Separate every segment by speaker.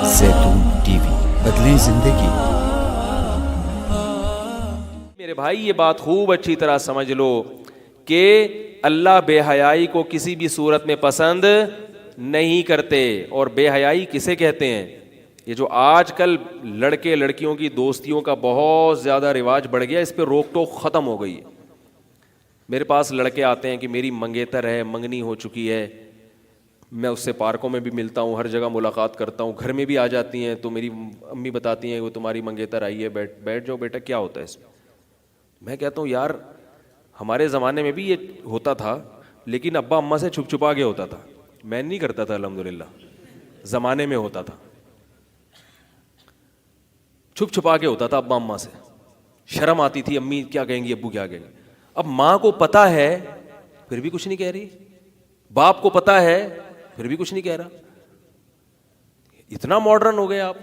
Speaker 1: زیتون T V, بدلیں زندگی۔
Speaker 2: میرے بھائی یہ بات خوب اچھی طرح سمجھ لو کہ اللہ بے حیائی کو کسی بھی صورت میں پسند نہیں کرتے. اور بے حیائی کسے کہتے ہیں؟ یہ جو آج کل لڑکے لڑکیوں کی دوستیوں کا بہت زیادہ رواج بڑھ گیا، اس پہ روک ٹوک ختم ہو گئی ہے. میرے پاس لڑکے آتے ہیں کہ میری منگیتر ہے، منگنی ہو چکی ہے، میں اس سے پارکوں میں بھی ملتا ہوں، ہر جگہ ملاقات کرتا ہوں، گھر میں بھی آ جاتی ہیں تو میری امی بتاتی ہیں وہ تمہاری منگیتر آئی ہے، بیٹھ جاؤ بیٹا، کیا ہوتا ہے اس میں کہتا ہوں یار ہمارے زمانے میں بھی یہ ہوتا تھا، لیکن ابا اماں سے چھپ چھپا کے ہوتا تھا، میں نہیں کرتا تھا، الحمدللہ زمانے میں ہوتا تھا، چھپ چھپا کے ہوتا تھا ابا اماں سے، شرم آتی تھی، امی کیا کہیں گی، ابو کیا کہیں گے. اب ماں کو پتا ہے پھر بھی کچھ نہیں کہہ رہی، باپ کو پتا ہے پھر بھی کچھ نہیں کہہ رہا. اتنا ماڈرن ہو گئے آپ،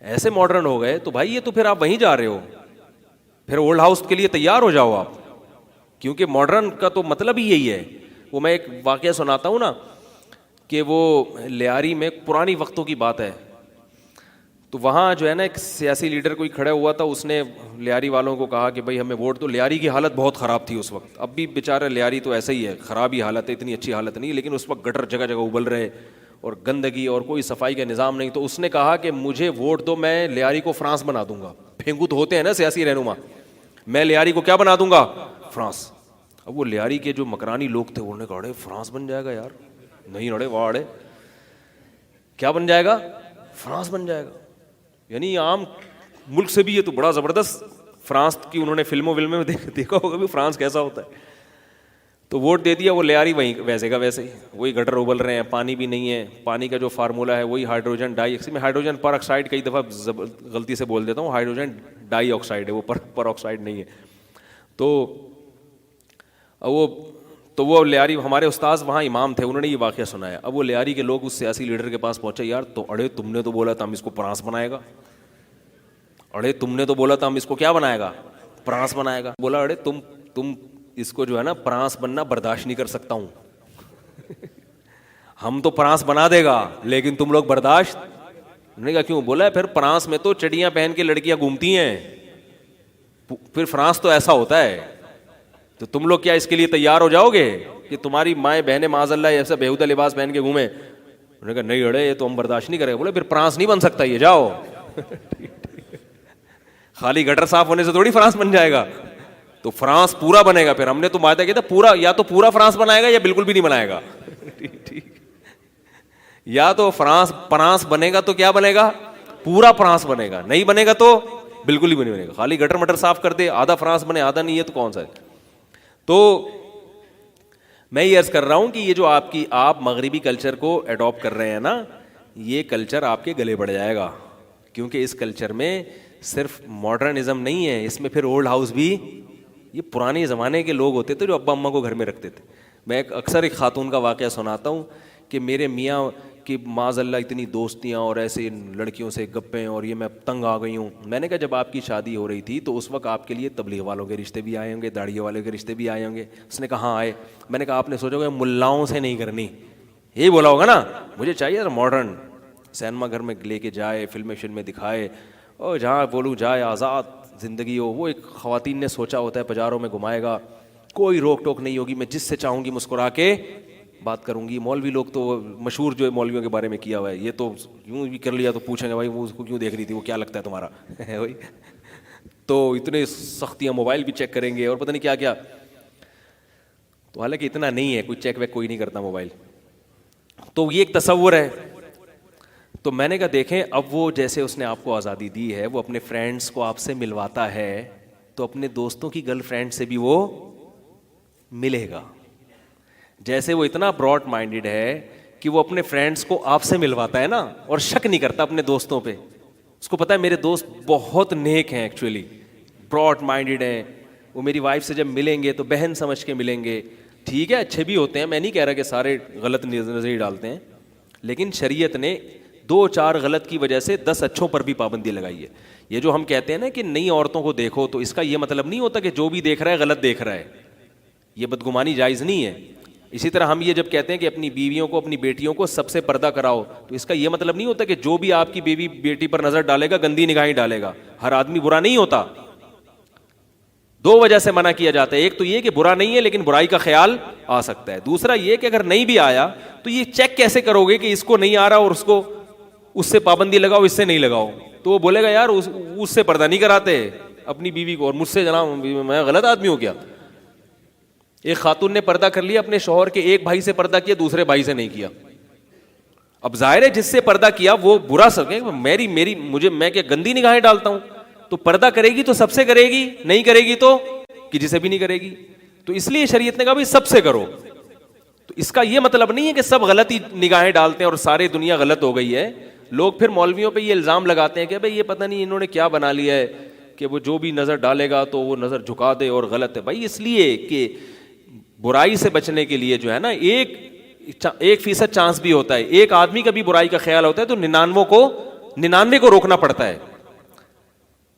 Speaker 2: ایسے ماڈرن ہو گئے تو بھائی یہ تو پھر آپ وہیں جا رہے ہو، پھر اولڈ ہاؤس کے لیے تیار ہو جاؤ آپ، کیونکہ ماڈرن کا تو مطلب ہی یہی ہے. وہ میں ایک واقعہ سناتا ہوں نا کہ وہ لیاری میں پرانی وقتوں کی بات ہے، تو وہاں جو ہے نا ایک سیاسی لیڈر کوئی کھڑا ہوا تھا، اس نے لیاری والوں کو کہا کہ بھائی ہمیں ووٹ دو. لیاری کی حالت بہت خراب تھی اس وقت، اب بھی بیچارہ لیاری تو ایسا ہی ہے، خراب ہی حالت ہے، اتنی اچھی حالت نہیں، لیکن اس وقت گٹر جگہ جگہ ابل رہے اور گندگی اور کوئی صفائی کا نظام نہیں. تو اس نے کہا کہ مجھے ووٹ دو، میں لیاری کو فرانس بنا دوں گا. پھینگو تو ہوتے ہیں نا سیاسی رہنما، میں لیاری کو کیا بنا دوں گا؟ فرانس. اب وہ لیاری کے جو مکرانی لوگ تھے انہوں نے کہا اڑے فرانس بن جائے گا یار، نہیں اڑے واہ اڑے کیا بن جائے گا؟ فرانس بن جائے گا. یعنی عام ملک سے بھی یہ تو بڑا زبردست، فرانس کی انہوں نے فلموں میں دیکھا ہوگا بھی فرانس کیسا ہوتا ہے. تو ووٹ دے دیا، وہ لیاری وہیں ویسے کا ویسے ہی، وہی گٹر ابل رہے ہیں، پانی بھی نہیں ہے، پانی کا جو فارمولا ہے وہی ہائیڈروجن ڈائی آکسائڈ، میں ہائیڈروجن پر آکسائڈ کئی دفعہ غلطی سے بول دیتا ہوں، ہائیڈروجن ڈائی آکسائڈ ہے، وہ پر آکسائڈ نہیں ہے. تو وہ لیاری، ہمارے استاذ وہاں امام تھے، انہوں نے یہ واقعہ سنایا. اب وہ لیاری کے لوگ اس سیاسی لیڈر کے پاس پہنچے، یار تو اڑے تم نے تو بولا تھا ہم اس کو فرانس بنائے گا، اڑے تم نے تو بولا تھا ہم اس کو کیا بنائے گا؟ فرانس بنائے گا. بولا اڑے تم اس کو جو ہے نا فرانس بننا برداشت نہیں کر سکتا ہوں ہم تو فرانس بنا دے گا لیکن تم لوگ برداشت نہیں. کہا کیوں؟ بولا پھر فرانس میں تو چڑیاں پہن کے لڑکیاں گھومتی ہیں، پھر فرانس تو ایسا ہوتا ہے، تو تم لوگ کیا اس کے لیے تیار ہو جاؤ گے کہ تمہاری مائیں بہنیں معاذ اللہ ایسا بیہودہ لباس پہن کے گھومیں؟ انہوں نے کہا نہیں اڑے یہ تو ہم برداشت نہیں کریں گے. بولے پھر فرانس نہیں بن سکتا یہ، جاؤ خالی گٹر صاف ہونے سے تھوڑی فرانس بن جائے گا، تو فرانس پورا بنے گا. پھر ہم نے تو معاہدہ کیا تھا پورا، یا تو پورا فرانس بنائے گا یا بالکل بھی نہیں بنائے گا. ٹھیک، یا تو فرانس بنے گا تو کیا بنے گا؟ پورا فرانس بنے گا، نہیں بنے گا تو بالکل ہی نہیں بنے گا. خالی گٹر مٹر صاف کر دے، آدھا فرانس بنے آدھا نہیں ہے تو کون سا ہے؟ تو میں یہ عرض کر رہا ہوں کہ یہ جو آپ مغربی کلچر کو اڈاپٹ کر رہے ہیں نا، یہ کلچر آپ کے گلے بڑھ جائے گا، کیونکہ اس کلچر میں صرف ماڈرنزم نہیں ہے، اس میں پھر اولڈ ہاؤس بھی. یہ پرانے زمانے کے لوگ ہوتے تھے جو ابا اماں کو گھر میں رکھتے تھے. میں اکثر ایک خاتون کا واقعہ سناتا ہوں کہ میرے میاں کی معاذ اللہ اتنی دوستیاں اور ایسے لڑکیوں سے گپیں، اور یہ میں تنگ آ گئی ہوں. میں نے کہا جب آپ کی شادی ہو رہی تھی تو اس وقت آپ کے لیے تبلیغ والوں کے رشتے بھی آئے ہوں گے، داڑھی والوں کے رشتے بھی آئے ہوں گے؟ اس نے کہا ہاں آئے. میں نے کہا آپ نے سوچا ہوگا ملاؤں سے نہیں کرنی، یہی بولا ہوگا نا، مجھے چاہیے ماڈرن سینما گھر میں لے کے جائے، فلم میں دکھائے، اور جہاں بولوں جائے، آزاد زندگی ہو. وہ ایک خواتین نے سوچا ہوتا ہے بازاروں میں گھمائے گا، کوئی روک ٹوک نہیں ہوگی، میں جس سے چاہوں گی مسکرا کے بات کروں گی. مولوی لوگ تو مشہور جو مولویوں کے بارے میں کیا ہوا ہے، یہ تو یوں بھی کر لیا تو پوچھیں گے بھائی وہ اس کو کیوں دیکھ رہی تھی، وہ کیا لگتا ہے تمہارا بھائی. تو اتنے سختیاں، موبائل بھی چیک کریں گے اور پتہ نہیں کیا کیا. تو حالانکہ اتنا نہیں ہے، کوئی چیک ویک کوئی نہیں کرتا موبائل. تو یہ ایک تصور ہے. تو میں نے کہا دیکھیں اب وہ جیسے اس نے آپ کو آزادی دی ہے، وہ اپنے فرینڈس کو آپ سے ملواتا ہے، تو اپنے دوستوں کی گرل فرینڈ سے بھی وہ ملے گا. جیسے وہ اتنا براڈ مائنڈیڈ ہے کہ وہ اپنے فرینڈس کو آپ سے ملواتا ہے نا، اور شک نہیں کرتا اپنے دوستوں پہ. اس کو پتا ہے میرے دوست بہت نیک ہیں، ایکچولی براڈ مائنڈیڈ ہیں. وہ میری وائف سے جب ملیں گے تو بہن سمجھ کے ملیں گے. ٹھیک ہے اچھے بھی ہوتے ہیں، میں نہیں کہہ رہا کہ سارے غلط نظریے ڈالتے ہیں، لیکن شریعت نے 2-4 غلط کی وجہ سے 10 اچھوں پر بھی پابندی لگائی ہے. یہ جو ہم کہتے ہیں نا کہ نئی عورتوں کو دیکھو، تو اس کا یہ مطلب نہیں ہوتا کہ جو بھی دیکھ رہا ہے غلط دیکھ رہا ہے. یہ بدگمانی جائز نہیں ہے. اسی طرح ہم یہ جب کہتے ہیں کہ اپنی بیویوں کو اپنی بیٹیوں کو سب سے پردہ کراؤ, تو اس کا یہ مطلب نہیں ہوتا کہ جو بھی آپ کی بیوی بیٹی پر نظر ڈالے گا گندی نگاہیں ڈالے گا. ہر آدمی برا نہیں ہوتا. دو وجہ سے منع کیا جاتا ہے, ایک تو یہ کہ برا نہیں ہے لیکن برائی کا خیال آ سکتا ہے, دوسرا یہ کہ اگر نہیں بھی آیا تو یہ چیک کیسے کرو گے کہ اس کو نہیں آ رہا اور اس کو اس سے پابندی لگاؤ اس سے نہیں لگاؤ. تو وہ بولے گا یار اس سے پردہ نہیں کراتے اپنی بیوی کو, اور مجھ سے جناب میں غلط آدمی ہوں کیا. ایک خاتون نے پردہ کر لیا اپنے شوہر کے ایک بھائی سے پردہ کیا, دوسرے بھائی سے نہیں کیا. اب ظاہر ہے جس سے پردہ کیا وہ برا سکے, میں کیا گندی نگاہیں ڈالتا ہوں, تو پردہ کرے گی تو سب سے کرے گی, نہیں کرے گی تو کسی سے بھی نہیں کرے گی. تو اس لیے شریعت نے کہا بھائی سب سے کرو. تو اس کا یہ مطلب نہیں ہے کہ سب غلطی نگاہیں ڈالتے ہیں اور ساری دنیا غلط ہو گئی ہے. لوگ پھر مولویوں پہ یہ الزام لگاتے ہیں کہ بھائی یہ پتہ نہیں انہوں نے کیا بنا لیا ہے کہ وہ جو بھی نظر ڈالے گا تو وہ نظر جھکا دے اور غلط ہے. بھائی اس لیے کہ برائی سے بچنے کے لیے جو ہے نا 1% چانس بھی ہوتا ہے, ایک آدمی کا بھی برائی کا خیال ہوتا ہے تو 99 کو روکنا پڑتا ہے.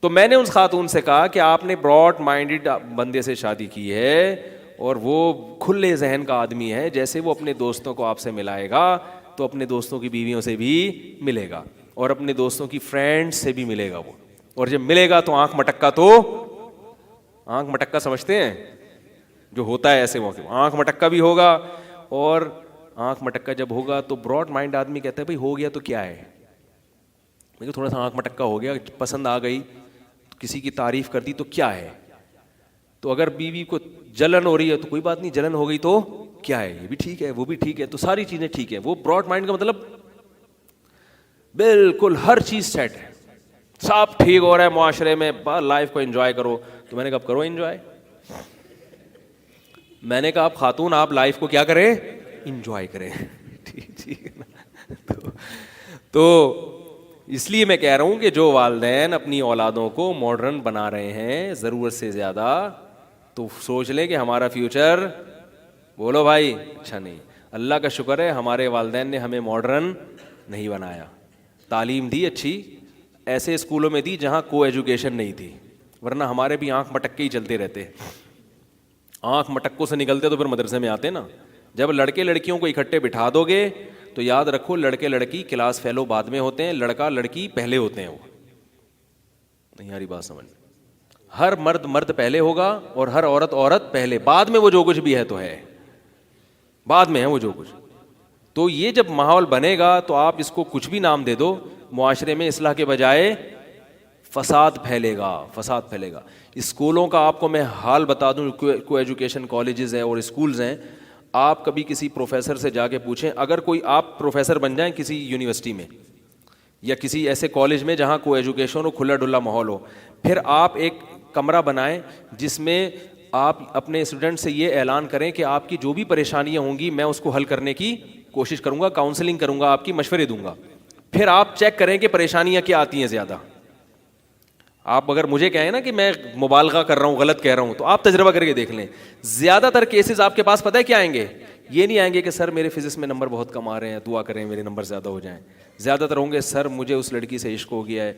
Speaker 2: تو میں نے اس خاتون سے کہا کہ آپ نے براڈ مائنڈڈ بندے سے شادی کی ہے اور وہ کھلے ذہن کا آدمی ہے, جیسے وہ اپنے دوستوں کو آپ سے ملائے گا تو اپنے دوستوں کی بیویوں سے بھی ملے گا اور اپنے دوستوں کی فرینڈ سے بھی ملے گا وہ. اور جب ملے گا تو آنکھ مٹکا سمجھتے ہیں جو ہوتا ہے ایسے موقع, آنکھ مٹکا بھی ہوگا. اور آنکھ مٹکا جب ہوگا تو براڈ مائنڈ آدمی کہتا ہے بھائی ہو گیا تو کیا ہے, لیکن تھوڑا سا آنکھ مٹکا ہو گیا, پسند آ گئی, کسی کی تعریف کر دی تو کیا ہے. تو اگر بیوی کو جلن ہو رہی ہے تو کوئی بات نہیں, جلن ہو گئی تو کیا ہے, یہ بھی ٹھیک ہے وہ بھی ٹھیک ہے, تو ساری چیزیں ٹھیک ہے. وہ براڈ مائنڈ کا مطلب بالکل ہر چیز سیٹ ہے, سب ٹھیک ہو رہا ہے معاشرے میں, لائف کو انجوائے کرو. تو میں نے کہا کرو انجوائے. میں نے کہا آپ خاتون آپ لائف کو کیا کریں, انجوائے کریں. ٹھیک ہے نا. تو اس لیے میں کہہ رہا ہوں کہ جو والدین اپنی اولادوں کو ماڈرن بنا رہے ہیں ضرورت سے زیادہ, تو سوچ لیں کہ ہمارا فیوچر, بولو بھائی, اچھا نہیں. اللہ کا شکر ہے ہمارے والدین نے ہمیں ماڈرن نہیں بنایا, تعلیم دی اچھی, ایسے اسکولوں میں دی جہاں کو ایجوکیشن نہیں تھی, ورنہ ہمارے بھی آنکھ مٹک کے ہی چلتے رہتے. آنکھ مٹکوں سے نکلتے تو پھر مدرسے میں آتے نا. جب لڑکے لڑکیوں کو اکٹھے بٹھا دو گے تو یاد رکھو لڑکے لڑکی کلاس فیلو بعد میں ہوتے ہیں, لڑکا لڑکی پہلے ہوتے ہیں. وہ نہیں یاری بات سمجھ, ہر مرد پہلے ہوگا اور ہر عورت پہلے, بعد میں وہ جو کچھ بھی ہے تو ہے, بعد میں ہے وہ جو کچھ. تو یہ جب ماحول بنے گا تو آپ اس کو کچھ بھی نام دے دو, معاشرے میں اصلاح کے بجائے فساد پھیلے گا. اسکولوں کا آپ کو میں حال بتا دوں, کو ایجوکیشن کالجز ہیں اور اسکولز ہیں, آپ کبھی کسی پروفیسر سے جا کے پوچھیں, اگر کوئی آپ پروفیسر بن جائیں کسی یونیورسٹی میں یا کسی ایسے کالج میں جہاں کو ایجوکیشن ہو, کھلا ڈلا ماحول ہو, پھر آپ ایک کمرہ بنائیں جس میں آپ اپنے اسٹوڈنٹ سے یہ اعلان کریں کہ آپ کی جو بھی پریشانیاں ہوں گی میں اس کو حل کرنے کی کوشش کروں گا, کاؤنسلنگ کروں گا, آپ کی مشورے دوں گا. پھر آپ چیک کریں کہ پریشانیاں کیا آتی ہیں زیادہ. آپ اگر مجھے کہیں نا کہ میں مبالغہ کر رہا ہوں, غلط کہہ رہا ہوں, تو آپ تجربہ کر کے دیکھ لیں. زیادہ تر کیسز آپ کے پاس پتہ ہے کیا آئیں گے, یہ نہیں آئیں گے کہ سر میرے فزکس میں نمبر بہت کم آ رہے ہیں, دعا کریں میرے نمبر زیادہ ہو جائیں. زیادہ تر ہوں گے سر مجھے اس لڑکی سے عشق ہو گیا ہے,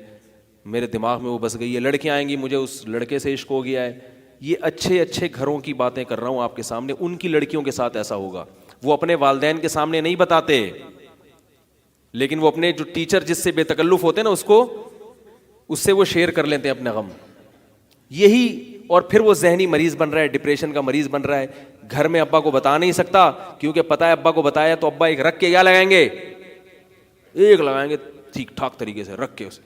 Speaker 2: میرے دماغ میں وہ بس گئی ہے. لڑکیاں آئیں گی مجھے اس لڑکے سے عشق ہو گیا ہے. یہ اچھے گھروں کی باتیں کر رہا ہوں آپ کے سامنے, ان کی لڑکیوں کے ساتھ ایسا ہوگا. وہ اپنے والدین کے سامنے نہیں بتاتے, لیکن وہ اپنے جو ٹیچر جس سے بے تکلف ہوتے ہیں نا اس سے وہ شیئر کر لیتے ہیں اپنا غم. یہی, اور پھر وہ ذہنی مریض بن رہا ہے, ڈپریشن کا مریض بن رہا ہے. گھر میں ابا کو بتا نہیں سکتا کیونکہ پتا ہے ابا کو بتایا تو ابا ایک رکھ کے کیا لگائیں گے, ایک لگائیں گے ٹھیک ٹھاک طریقے سے رکھ کے اسے,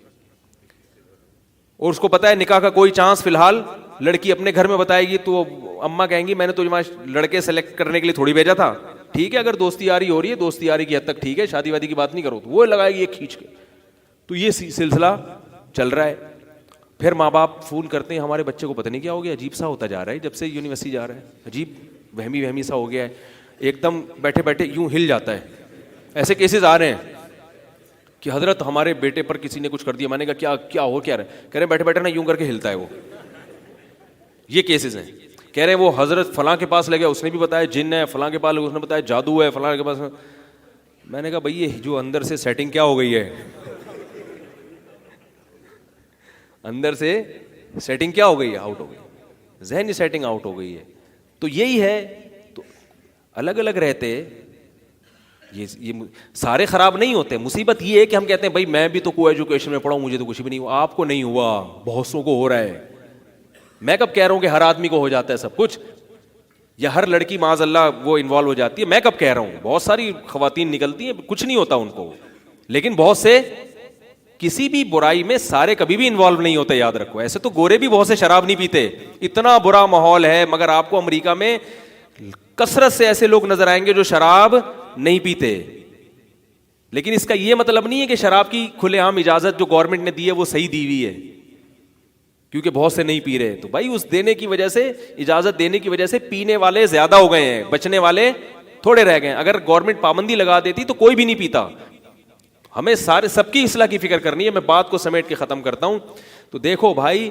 Speaker 2: اور اس کو پتا ہے نکاح کا کوئی چانس فی الحال, لڑکی اپنے گھر میں بتائے گی تو اماں کہیں گی میں نے تجھے لڑکے سلیکٹ کرنے کے لیے تھوڑی بھیجا تھا. ٹھیک ہے اگر دوستی یاری ہو رہی ہے, دوستی یاری کی حد تک ٹھیک ہے, شادی وادی کی بات نہیں کرو, تو وہ لگائے گی ایک کھینچ کے. تو یہ سلسلہ چل رہا ہے. پھر ماں باپ فون کرتے ہیں ہمارے بچے کو پتہ نہیں کیا ہو گیا, عجیب سا ہوتا جا رہا ہے جب سے یونیورسٹی جا رہا ہے, عجیب وہمی سا ہو گیا ہے, ایک دم بیٹھے بیٹھے یوں ہل جاتا ہے. ایسے کیسز آ رہے ہیں کہ حضرت ہمارے بیٹے پر کسی نے کچھ کر دیا. میں نے کہا کیا ہو کیا رہا ہے, کہہ رہے بیٹھے بیٹھے نا یوں کر کے ہلتا ہے وہ. یہ کیسز ہیں. کہہ رہے وہ حضرت فلاں کے پاس لے گیا, اس نے بھی بتایا جن ہے, فلاں کے پاس اس نے بتایا جادو ہے, فلاں کے پاس. میں نے کہا بھائی یہ جو اندر سے سیٹنگ کیا ہو گئی ہے, اندر سے سیٹنگ کیا ہو گئی ہے, آؤٹ ہو گئی, ذہنی سیٹنگ آؤٹ ہو گئی ہے. تو یہی ہے. تو الگ الگ رہتے یہ سارے خراب نہیں ہوتے. مصیبت یہ ہے کہ ہم کہتے ہیں بھائی میں بھی تو کو ایجوکیشن میں پڑھا ہوں, مجھے تو کچھ بھی نہیں ہوا. آپ کو نہیں ہوا, بہت سو کو ہو رہا ہے. میں کب کہہ رہا ہوں کہ ہر آدمی کو ہو جاتا ہے سب کچھ, یا ہر لڑکی معاذ اللہ وہ انوالو ہو جاتی ہے. میں کب کہہ رہا ہوں, بہت ساری خواتین نکلتی ہیں کچھ نہیں ہوتا ان کو, لیکن بہت سے کسی بھی برائی میں سارے کبھی بھی انوالو نہیں ہوتے, یاد رکھو. ایسے تو گورے بھی بہت سے شراب نہیں پیتے, اتنا برا ماحول ہے, مگر آپ کو امریکہ میں کثرت سے ایسے لوگ نظر آئیں گے جو شراب نہیں پیتے. لیکن اس کا یہ مطلب نہیں ہے کہ شراب کی کھلے عام اجازت جو گورنمنٹ نے دی ہے وہ صحیح دی ہوئی ہے, کیونکہ بہت سے نہیں پی رہے. تو بھائی اس دینے کی وجہ سے, اجازت دینے کی وجہ سے پینے والے زیادہ ہو گئے ہیں, بچنے والے تھوڑے رہ گئے. اگر گورنمنٹ پابندی لگا دیتی تو کوئی بھی نہیں پیتا. ہمیں سارے سب کی اصلاح کی فکر کرنی ہے. میں بات کو سمیٹ کے ختم کرتا ہوں. تو دیکھو بھائی,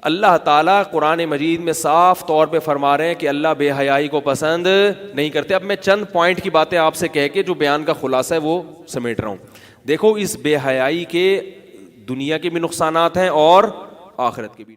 Speaker 2: اللہ تعالیٰ قرآن مجید میں صاف طور پہ فرما رہے ہیں کہ اللہ بے حیائی کو پسند نہیں کرتے. اب میں چند پوائنٹ کی باتیں آپ سے کہہ کے جو بیان کا خلاصہ ہے وہ سمیٹ رہا ہوں. دیکھو اس بے حیائی کے دنیا کے بھی نقصانات ہیں اور آخرت کے بھی.